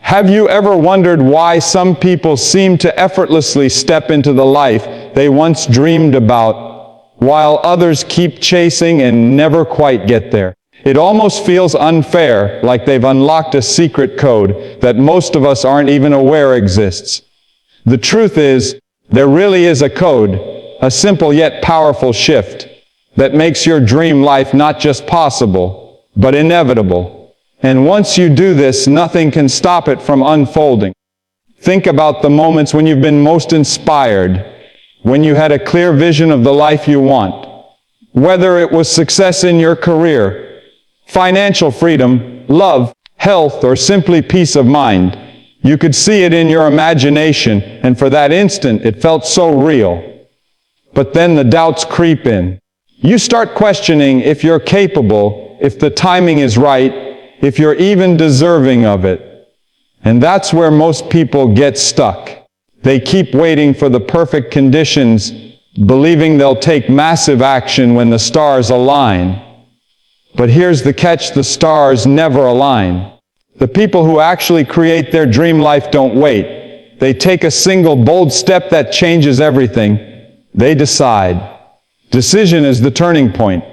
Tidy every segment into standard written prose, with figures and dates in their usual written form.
Have you ever wondered why some people seem to effortlessly step into the life they once dreamed about, while others keep chasing and never quite get there? It almost feels unfair, like they've unlocked a secret code that most of us aren't even aware exists. The truth is, there really is a code, a simple yet powerful shift, that makes your dream life not just possible, but inevitable. And once you do this, nothing can stop it from unfolding. Think about the moments when you've been most inspired, when you had a clear vision of the life you want. Whether it was success in your career, financial freedom, love, health, or simply peace of mind, you could see it in your imagination, and for that instant it felt so real. But then the doubts creep in. You start questioning if you're capable, if the timing is right, if you're even deserving of it. And that's where most people get stuck. They keep waiting for the perfect conditions, believing they'll take massive action when the stars align. But here's the catch: the stars never align. The people who actually create their dream life don't wait. They take a single bold step that changes everything. They decide. Decision is the turning point.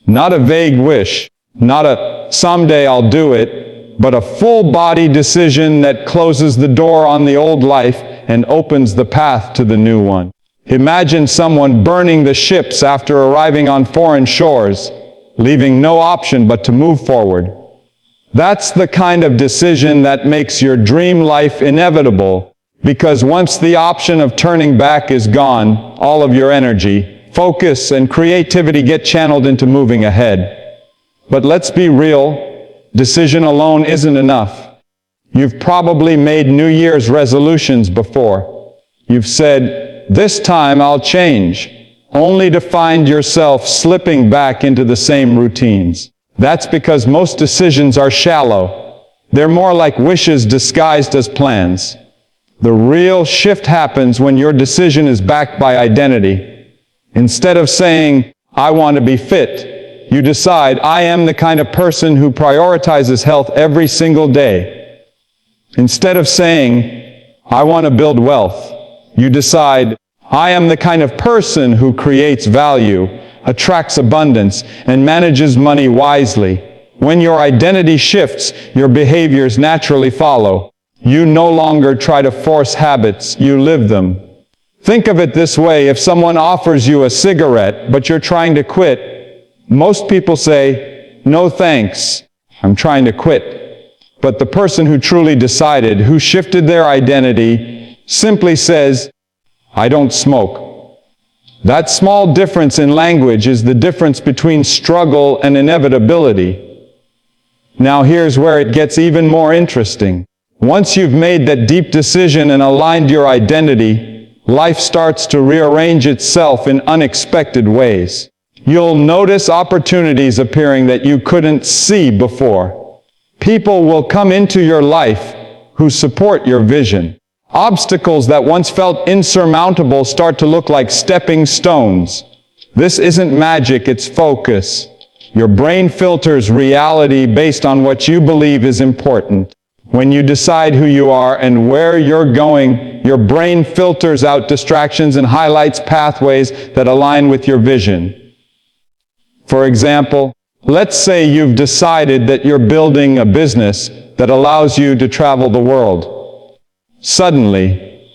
Not a vague wish, not a someday I'll do it, but a full-body decision that closes the door on the old life and opens the path to the new one. Imagine someone burning the ships after arriving on foreign shores, leaving no option but to move forward. That's the kind of decision that makes your dream life inevitable, because once the option of turning back is gone, all of your energy, focus, and creativity get channeled into moving ahead. But let's be real, decision alone isn't enough. You've probably made New Year's resolutions before. You've said, "This time I'll change," only to find yourself slipping back into the same routines. That's because most decisions are shallow. They're more like wishes disguised as plans. The real shift happens when your decision is backed by identity. Instead of saying, "I want to be fit," you decide, "I am the kind of person who prioritizes health every single day." Instead of saying, "I want to build wealth," you decide, "I am the kind of person who creates value, attracts abundance, and manages money wisely." When your identity shifts, your behaviors naturally follow. You no longer try to force habits, you live them. Think of it this way: if someone offers you a cigarette, but you're trying to quit, most people say, "No thanks, I'm trying to quit." But the person who truly decided, who shifted their identity, simply says, "I don't smoke." That small difference in language is the difference between struggle and inevitability. Now here's where it gets even more interesting. Once you've made that deep decision and aligned your identity, life starts to rearrange itself in unexpected ways. You'll notice opportunities appearing that you couldn't see before. People will come into your life who support your vision. Obstacles that once felt insurmountable start to look like stepping stones. This isn't magic, it's focus. Your brain filters reality based on what you believe is important. When you decide who you are and where you're going, your brain filters out distractions and highlights pathways that align with your vision. For example, let's say you've decided that you're building a business that allows you to travel the world. Suddenly,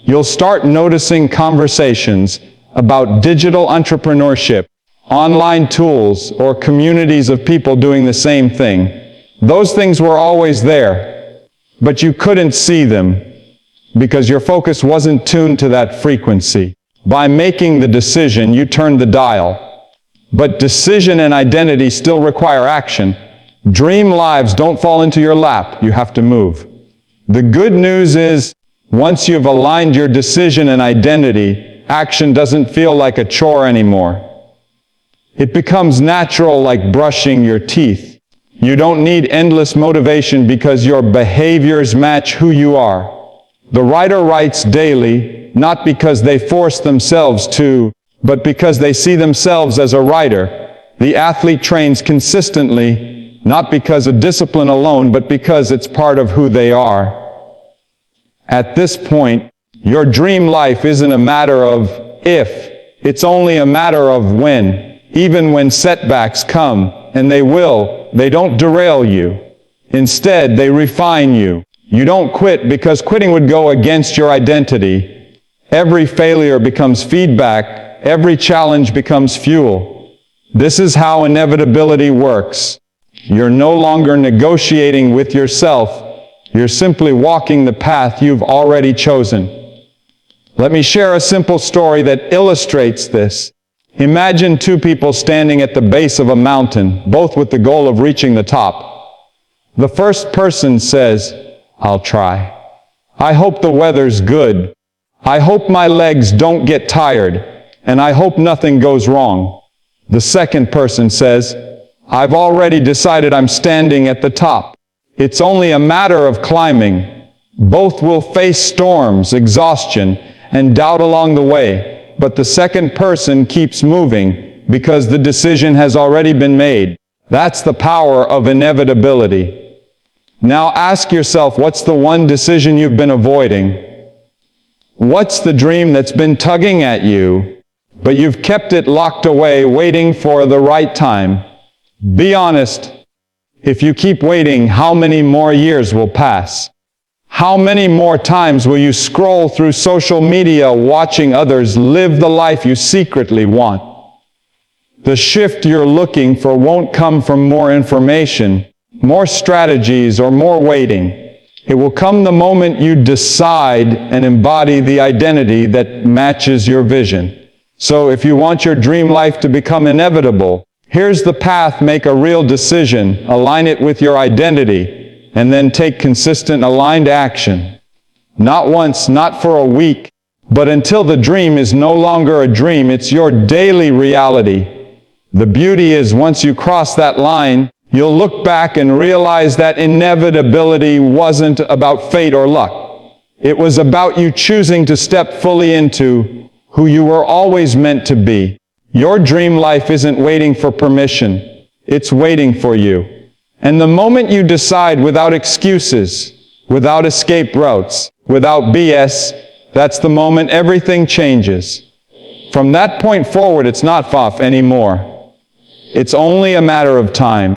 you'll start noticing conversations about digital entrepreneurship, online tools, or communities of people doing the same thing. Those things were always there, but you couldn't see them because your focus wasn't tuned to that frequency. By making the decision, you turned the dial. But decision and identity still require action. Dream lives don't fall into your lap. You have to move. The good news is, once you've aligned your decision and identity, action doesn't feel like a chore anymore. It becomes natural, like brushing your teeth. You don't need endless motivation because your behaviors match who you are. The writer writes daily, not because they force themselves to, but because they see themselves as a writer. The athlete trains consistently, not because of discipline alone, but because it's part of who they are. At this point, your dream life isn't a matter of if, it's only a matter of when. Even when setbacks come, and they will, they don't derail you. Instead, they refine you. You don't quit because quitting would go against your identity. Every failure becomes feedback. Every challenge becomes fuel. This is how inevitability works. You're no longer negotiating with yourself. You're simply walking the path you've already chosen. Let me share a simple story that illustrates this. Imagine two people standing at the base of a mountain, both with the goal of reaching the top. The first person says, "I'll try. I hope the weather's good. I hope my legs don't get tired, and I hope nothing goes wrong." The second person says, "I've already decided I'm standing at the top. It's only a matter of climbing." Both will face storms, exhaustion, and doubt along the way, but the second person keeps moving because the decision has already been made. That's the power of inevitability. Now ask yourself, what's the one decision you've been avoiding? What's the dream that's been tugging at you, but you've kept it locked away, waiting for the right time? Be honest. If you keep waiting, how many more years will pass? How many more times will you scroll through social media watching others live the life you secretly want? The shift you're looking for won't come from more information, more strategies, or more waiting. It will come the moment you decide and embody the identity that matches your vision. So if you want your dream life to become inevitable, here's the path. Make a real decision, align it with your identity, and then take consistent, aligned action. Not once, not for a week, but until the dream is no longer a dream, it's your daily reality. The beauty is, once you cross that line, you'll look back and realize that inevitability wasn't about fate or luck. It was about you choosing to step fully into who you were always meant to be. Your dream life isn't waiting for permission. It's waiting for you. And the moment you decide, without excuses, without escape routes, without BS, that's the moment everything changes. From that point forward, it's not off anymore. It's only a matter of time.